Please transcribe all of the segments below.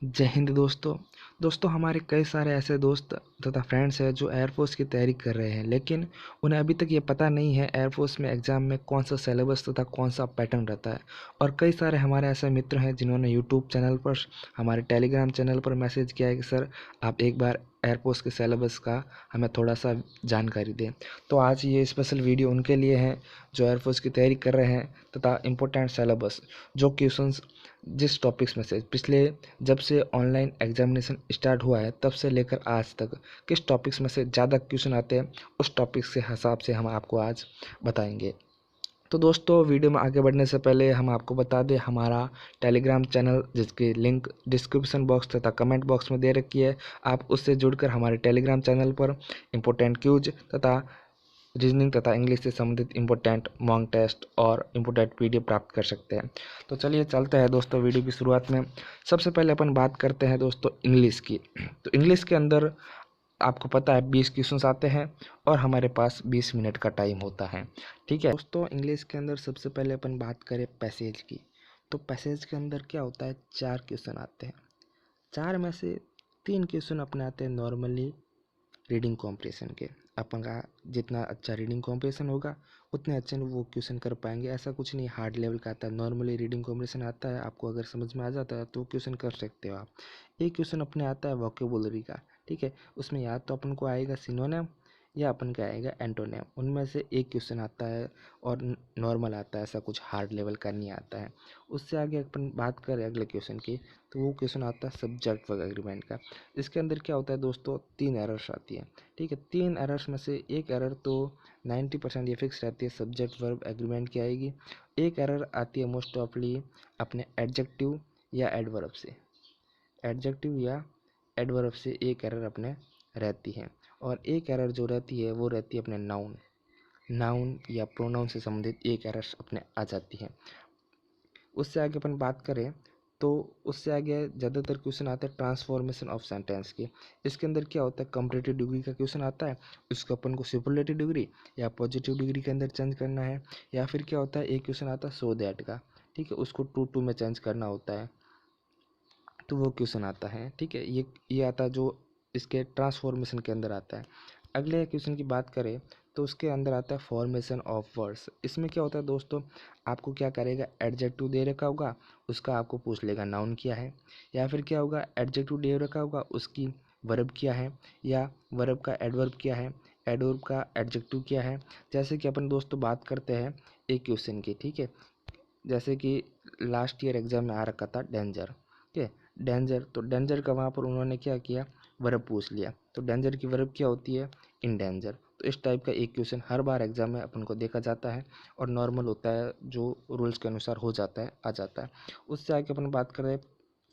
जय हिंद दोस्तों। हमारे कई सारे ऐसे दोस्त तथा फ्रेंड्स हैं जो एयरफोर्स की तैयारी कर रहे हैं, लेकिन उन्हें अभी तक ये पता नहीं है एयरफोर्स में एग्ज़ाम में कौन सा सिलेबस तथा कौन सा पैटर्न रहता है। और कई सारे हमारे ऐसे मित्र हैं जिन्होंने यूट्यूब चैनल पर, हमारे टेलीग्राम चैनल पर मैसेज किया है कि सर आप एक बार एयरफोर्स के सिलेबस का हमें थोड़ा सा जानकारी दें। तो आज ये स्पेशल वीडियो उनके लिए है जो एयरफोर्स की तैयारी कर रहे हैं तथा इम्पोर्टेंट सिलेबस, जो क्वेश्चंस जिस टॉपिक्स में से पिछले जब से ऑनलाइन एग्जामिनेशन स्टार्ट हुआ है तब से लेकर आज तक किस टॉपिक्स में से ज़्यादा क्वेश्चन आते हैं, उस टॉपिक के हिसाब से हम आपको आज बताएंगे। तो दोस्तों, वीडियो में आगे बढ़ने से पहले हम आपको बता दें हमारा टेलीग्राम चैनल, जिसकी लिंक डिस्क्रिप्शन बॉक्स तथा कमेंट बॉक्स में दे रखी है। आप उससे जुड़कर हमारे टेलीग्राम चैनल पर इम्पोर्टेंट क्यूज तथा रीजनिंग तथा इंग्लिश से संबंधित इम्पोर्टेंट मॉक टेस्ट और इम्पोर्टेंट पीडीएफ प्राप्त कर सकते हैं। तो चलिए चलते हैं दोस्तों वीडियो की शुरुआत में। सबसे पहले अपन बात करते हैं दोस्तों इंग्लिश की। तो इंग्लिश के अंदर आपको पता है 20 क्वेश्चंस आते हैं और हमारे पास 20 मिनट का टाइम होता है। ठीक है दोस्तों, इंग्लिश के अंदर सबसे पहले अपन बात करें पैसेज की। तो पैसेज के अंदर क्या होता है, 4 क्वेश्चन आते हैं। 4 में से 3 क्वेश्चन अपने आते हैं नॉर्मली रीडिंग कॉम्प्रिहेंशन के। अपन का जितना अच्छा रीडिंग कॉम्प्रिहेंशन होगा उतने अच्छे वो क्वेश्चन कर पाएंगे। ऐसा कुछ नहीं हार्ड लेवल का आता है, नॉर्मली रीडिंग कॉम्प्रिहेंशन आता है, आपको अगर समझ में आ जाता है तो क्वेश्चन कर सकते हो आप। एक क्वेश्चन अपने आता है वोकेबुलरी का। ठीक है, उसमें या तो अपन को आएगा सिनोनिम या अपन का आएगा एंटोनिम, उनमें से एक क्वेश्चन आता है और नॉर्मल आता है, ऐसा कुछ हार्ड लेवल का नहीं आता है। उससे आगे अपन बात करें अगले क्वेश्चन की, तो वो क्वेश्चन आता है सब्जेक्ट वर्ब एग्रीमेंट का। इसके अंदर क्या होता है दोस्तों, 3 एरर्स आती है। ठीक है, 3 एरर्स में से एक एरर तो 90% ये फिक्स रहती है, सब्जेक्ट वर्ब एग्रीमेंट की आएगी। एक एरर आती है मोस्ट ऑफली अपने एडजेक्टिव या एडवर्ब से, एडजेक्टिव या एडवर्ब से एक एरर अपने रहती है। और एक एरर जो रहती है वो रहती है अपने नाउन, नाउन या प्रोनाउन से संबंधित एक एरर अपने आ जाती है। उससे आगे अपन बात करें तो उससे आगे ज़्यादातर क्वेश्चन आते हैं ट्रांसफॉर्मेशन ऑफ सेंटेंस के। इसके अंदर क्या होता है, कंपैरेटिव डिग्री का क्वेश्चन आता है, उसको अपन को सुपरलेटिव डिग्री या पॉजिटिव डिग्री के अंदर चेंज करना है। या फिर क्या होता है, एक क्वेश्चन आता है सो दैट का। ठीक है, उसको टू में चेंज करना होता है, तो वो क्वेश्चन आता है। ठीक है, ये आता है जो इसके ट्रांसफॉर्मेशन के अंदर आता है। अगले क्वेश्चन की बात करें तो उसके अंदर आता है फॉर्मेशन ऑफ वर्ड्स। इसमें क्या होता है दोस्तों, आपको क्या करेगा, एडजेक्टिव दे रखा होगा, उसका आपको पूछ लेगा नाउन क्या है। या फिर क्या होगा, एडजेक्टिव दे रखा होगा, उसकी वर्ब क्या है, या वर्ब का एडवर्ब क्या है, एडवर्ब का एडजेक्टिव क्या है। जैसे कि अपन दोस्तों बात करते हैं एक क्वेश्चन की। ठीक है, जैसे कि लास्ट ईयर एग्जाम में आ रखा था डेंजर। ठीक है, डेंजर, तो डेंजर का वहाँ पर उन्होंने क्या किया, वर्ब पूछ लिया। तो डेंजर की वर्ब क्या होती है, इन डेंजर। तो इस टाइप का एक क्वेश्चन हर बार एग्जाम में अपन को देखा जाता है और नॉर्मल होता है, जो रूल्स के अनुसार हो जाता है, आ जाता है। उससे आगे अपन बात कर रहे हैं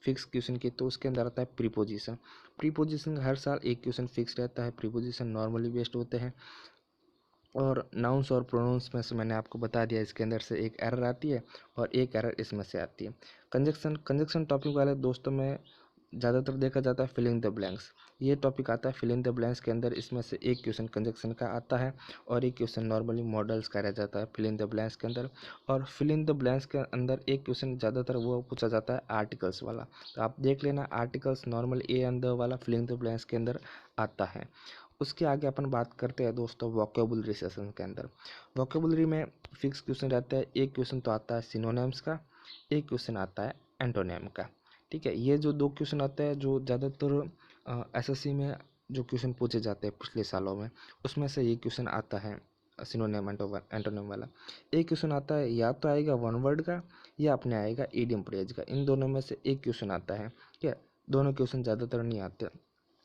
फिक्स क्वेश्चन की, तो उसके अंदर आता है प्रीपोजिशन। प्रीपोजिशन हर साल एक क्वेश्चन फिक्स रहता है, प्रीपोजिशन नॉर्मली बेस्ड होते हैं। और नाउन्स और प्रोनाउंस में से मैंने आपको बता दिया, इसके अंदर से एक एरर आती है और एक एरर इसमें से आती है। कंजक्शन टॉपिक वाले दोस्तों में ज़्यादातर देखा जाता है फिलिंग द ब्लैंक्स। ये टॉपिक आता है फिलिंग द ब्लैंक्स के अंदर, इसमें से एक क्वेश्चन कंजक्शन का आता है और एक क्वेश्चन नॉर्मली मॉडल्स का रह जाता है फिलिंग द ब्लैंक्स के अंदर। और फिलिंग द ब्लैंक्स के अंदर एक क्वेश्चन ज़्यादातर वो पूछा जाता है आर्टिकल्स वाला। तो आप देख लेना, articles normal A and the वाला फिलिंग द ब्लैंक्स के अंदर आता है। उसके आगे अपन बात करते हैं दोस्तों वोकेबुलरी सेशन के अंदर। वोकेबुलरी में फिक्स क्वेश्चन रहता है, एक क्वेश्चन तो आता है सिनोनिम्स का, एक क्वेश्चन आता है एंटोनिम का। ठीक है, ये जो 2 क्वेश्चन आते हैं जो ज़्यादातर एसएससी में जो क्वेश्चन पूछे जाते हैं पिछले सालों में, उसमें से ये क्वेश्चन आता है सिनोनिम एंटोनिम वाला। एक क्वेश्चन आता है या तो आएगा वन वर्ड का या अपने आएगा इडियम फ्रेज का, इन दोनों में से एक क्वेश्चन आता है। ठीक है, दोनों क्वेश्चन ज़्यादातर नहीं आते।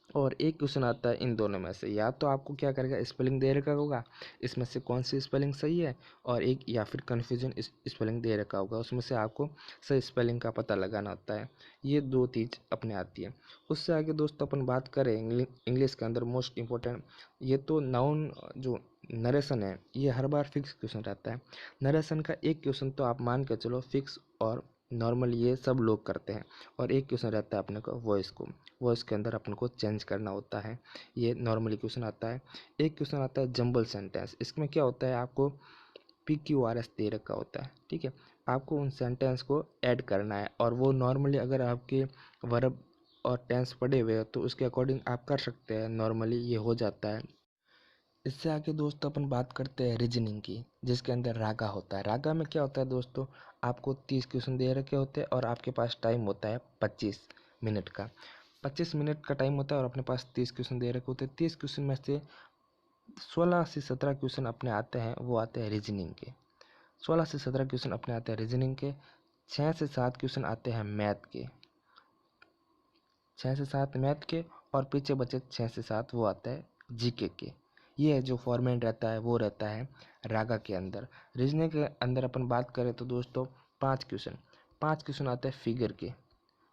और एक क्वेश्चन आता है इन दोनों में से, या तो आपको क्या करेगा, स्पेलिंग दे रखा होगा, इसमें से कौन सी स्पेलिंग सही है, और एक या फिर कन्फ्यूजन स्पेलिंग दे रखा होगा, उसमें से आपको सही स्पेलिंग का पता लगाना होता है। ये 2 चीज़ अपने आती है। उससे आगे दोस्तों अपन बात करें इंग्लिश के अंदर मोस्ट इम्पोर्टेंट, ये तो नाउन जो नरेशन है, ये हर बार फिक्स क्वेश्चन रहता है। नरेशन का एक क्वेश्चन तो आप मान के चलो फिक्स और नॉर्मल ये सब लोग करते हैं। और एक क्वेश्चन रहता है अपने को वॉइस के अंदर अपन को चेंज करना होता है, ये नॉर्मली क्वेश्चन आता है। एक क्वेश्चन आता है जंबल सेंटेंस। इसमें क्या होता है, आपको PQRS दे रखा होता है। ठीक है, आपको उन सेंटेंस को ऐड करना है और वो नॉर्मली अगर आपके वर्ब और टेंस पढ़े हुए हो तो उसके अकॉर्डिंग आप कर सकते हैं, नॉर्मली ये हो जाता है। इससे आगे दोस्तों अपन बात करते हैं रीजनिंग की, जिसके अंदर रागा होता है। रागा में क्या होता है दोस्तों, आपको 30 क्वेश्चन दे रखे होते हैं और आपके पास टाइम होता है 25 मिनट का। 25 मिनट का टाइम होता है और अपने पास 30 क्वेश्चन दे रखे होते हैं। 30 क्वेश्चन में से 16 से 17 क्वेश्चन अपने आते हैं, वो आते हैं रीजनिंग के। 16 से 17 क्वेश्चन अपने आते हैं रीजनिंग के। 6 से 7 क्वेश्चन आते हैं मैथ के। 6 से 7 मैथ के और पीछे बचे 6 से 7 वो आता है जीके के। ये जो फॉर्मेट रहता है वो रहता है रागा के अंदर। रीजनिंग के अंदर अपन बात करें तो दोस्तों 5 क्वेश्चन आते हैं फिगर के।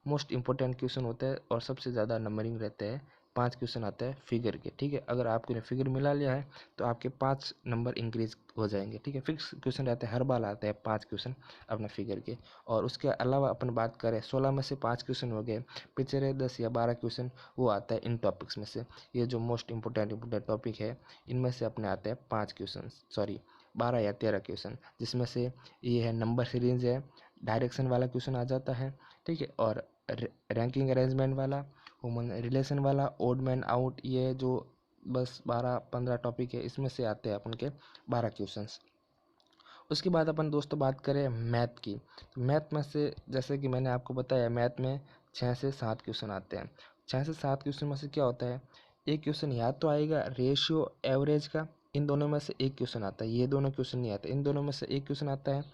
मोस्ट इंपॉर्टेंट क्वेश्चन होते हैं और सबसे ज़्यादा नंबरिंग रहते हैं। 5 क्वेश्चन आता है फिगर के, ठीक है। अगर आपने फिगर मिला लिया है तो आपके 5 नंबर इंक्रीज हो जाएंगे, ठीक है। फिक्स क्वेश्चन रहते हैं, हर बार आते हैं 5 क्वेश्चन अपने फिगर के। और उसके अलावा अपन बात करें 16 में से 5 क्वेश्चन हो गए, पीछे रहे 10 या 12 क्वेश्चन वो आता है इन टॉपिक्स में से। ये जो मोस्ट इंपॉर्टेंट टॉपिक है इनमें से अपने आते हैं 5 क्वेश्चन, सॉरी 12 या 13 क्वेश्चन, जिसमें से ये है नंबर सीरीज है, डायरेक्शन वाला क्वेश्चन आ जाता है, ठीक है। और रैंकिंग अरेंजमेंट वाला, ह्यूमन रिलेशन वाला, ओड मैन आउट, ये जो बस 12-15 टॉपिक है इसमें से आते हैं अपन के 12 क्वेश्चंस। उसके बाद अपन दोस्तों बात करें मैथ की, तो मैथ में से जैसे कि मैंने आपको बताया मैथ में 6 से 7 क्वेश्चन आते हैं। 6 से 7 क्वेश्चन में से क्या होता है, एक क्वेश्चन या तो आएगा रेशियो एवरेज का, इन दोनों में से एक क्वेश्चन आता है। ये दोनों क्वेश्चन नहीं आते, इन दोनों में से एक क्वेश्चन आता है।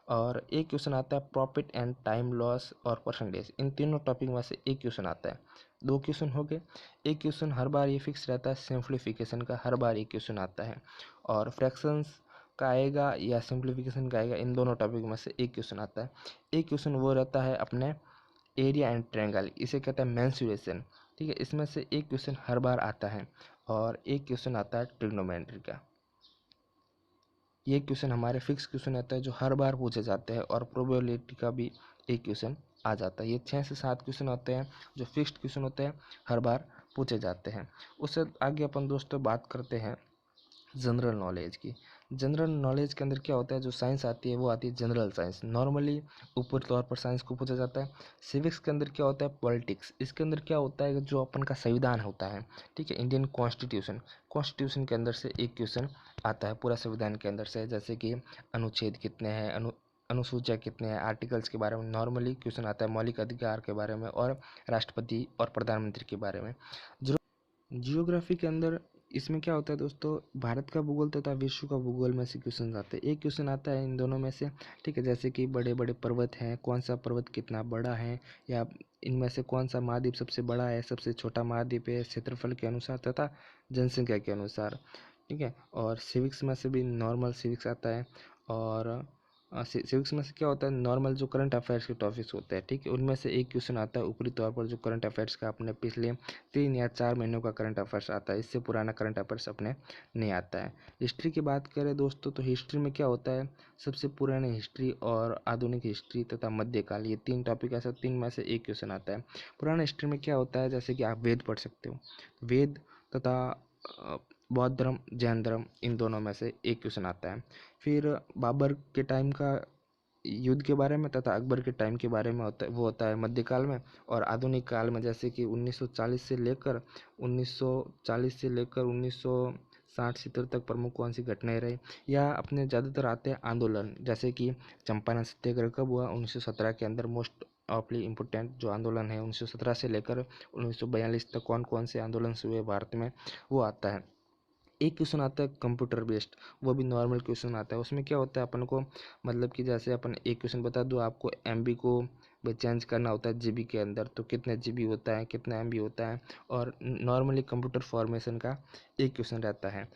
और एक क्वेश्चन आता है प्रॉफिट एंड टाइम लॉस और परसेंटेज, इन तीनों टॉपिक में से एक क्वेश्चन आता है। 2 क्वेश्चन हो गए। एक क्वेश्चन हर बार ये फिक्स रहता है सिंप्लीफिकेशन का, हर बार एक क्वेश्चन आता है। और फ्रैक्शंस का आएगा या सिंप्लीफिकेशन का आएगा, इन दोनों टॉपिक में से एक क्वेश्चन आता है। एक क्वेश्चन वो रहता है अपने एरिया एंड ट्रायंगल, इसे कहते हैं मेंसुरेशन, ठीक है। इसमें से एक क्वेश्चन हर बार आता है और एक क्वेश्चन आता है ट्रिग्नोमेट्री का। ये क्वेश्चन हमारे फिक्स क्वेश्चन आता है जो हर बार पूछे जाते हैं, और प्रोबेबिलिटी का भी एक क्वेश्चन आ जाता है। ये 6 से 7 क्वेश्चन होते हैं जो फिक्स्ड क्वेश्चन होते हैं, हर बार पूछे जाते हैं। उससे आगे अपन दोस्तों बात करते हैं जनरल नॉलेज की। जनरल नॉलेज के अंदर क्या होता है, जो साइंस आती है वो आती है जनरल साइंस, नॉर्मली ऊपर तौर पर साइंस को पूछा जाता है। सिविक्स के अंदर क्या होता है, पॉलिटिक्स। इसके अंदर क्या होता है, जो अपन का संविधान होता है, ठीक है, इंडियन कॉन्स्टिट्यूशन। कॉन्स्टिट्यूशन के अंदर से एक क्वेश्चन आता है पूरा संविधान के अंदर से, जैसे कि अनुच्छेद कितने हैं, अनुसूचियाँ कितने हैं, आर्टिकल्स के बारे में नॉर्मली क्वेश्चन आता है, मौलिक अधिकार के बारे में और राष्ट्रपति और प्रधानमंत्री के बारे में। जियोग्राफी के अंदर इसमें क्या होता है दोस्तों, भारत का भूगोल तथा विश्व का भूगोल में से क्वेश्चन आते हैं। एक क्वेश्चन आता है इन दोनों में से, ठीक है, जैसे कि बड़े बड़े पर्वत हैं, कौन सा पर्वत कितना बड़ा है, या इनमें से कौन सा महाद्वीप सबसे बड़ा है, सबसे छोटा महाद्वीप है, क्षेत्रफल के अनुसार तथा जनसंख्या के अनुसार, ठीक है। और सिविक्स में से भी नॉर्मल सिविक्स आता है। और सिविक्स में से क्या होता है, नॉर्मल जो करंट अफेयर्स के टॉपिक्स होते हैं, ठीक है, उनमें से एक क्वेश्चन आता है ऊपरी तौर पर, जो करंट अफेयर्स का अपने पिछले 3 या 4 महीनों का करंट अफेयर्स आता है, इससे पुराना करंट अफेयर्स अपने नहीं आता है। हिस्ट्री की बात करें दोस्तों, तो हिस्ट्री में क्या होता है, सबसे पुरानी हिस्ट्री और आधुनिक हिस्ट्री तथा मध्यकाल, ये 3 टॉपिक ऐसा 3 में से एक क्वेश्चन आता है। पुराना हिस्ट्री में क्या होता है, जैसे कि आप वेद पढ़ सकते हो, वेद तथा बौद्ध धर्म, जैन धर्म, इन दोनों में से एक क्वेश्चन आता है। फिर बाबर के टाइम का युद्ध के बारे में तथा अकबर के टाइम के बारे में होता है, वो होता है मध्यकाल में। और आधुनिक काल में जैसे कि 1940 से लेकर 1960-70 तक प्रमुख कौन सी घटनाएं रही, या अपने ज़्यादातर आते हैं आंदोलन, जैसे कि चंपारण सत्याग्रह कब हुआ, 1917 के अंदर। मोस्ट ऑफली इम्पोर्टेंट जो आंदोलन है 1917 से लेकर 1942 तक कौन कौन से आंदोलन हुए भारत में, वो आता है। एक क्वेश्चन आता है कंप्यूटर बेस्ड, वो भी नॉर्मल क्वेश्चन आता है। उसमें क्या होता है, अपन को मतलब कि जैसे अपन एक क्वेश्चन बता दो आपको, एमबी को चेंज करना होता है जीबी के अंदर, तो कितने जीबी होता है, कितना एमबी होता है। और नॉर्मली कंप्यूटर फॉर्मेशन का एक क्वेश्चन रहता है।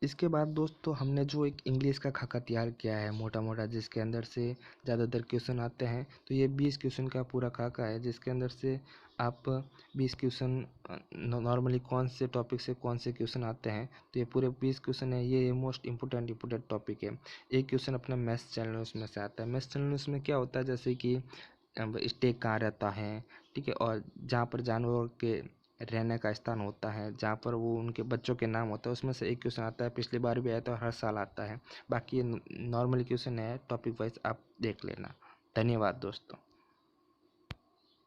इसके बाद दोस्तों हमने जो एक इंग्लिश का खाका तैयार किया है मोटा मोटा, जिसके अंदर से ज़्यादातर क्वेश्चन आते हैं, तो ये 20 क्वेश्चन का पूरा खाका है, जिसके अंदर से आप 20 क्वेश्चन नॉर्मली कौन से टॉपिक से कौन से क्वेश्चन आते हैं, तो ये पूरे 20 क्वेश्चन है। ये मोस्ट इंपॉर्टेंट टॉपिक है। एक क्वेश्चन अपना मैथ्स चैनल उसमें से आता है। मैथ्स चैनल उसमें क्या होता है, जैसे कि स्टेक कहाँ रहता है, ठीक है, और जहाँ पर जानवर के रहने का स्थान होता है, जहाँ पर वो उनके बच्चों के नाम होता है, उसमें से एक क्वेश्चन आता है। पिछली बार भी आया था, हर साल आता है। बाकी ये नॉर्मल क्वेश्चन है, टॉपिक वाइज आप देख लेना। धन्यवाद दोस्तों।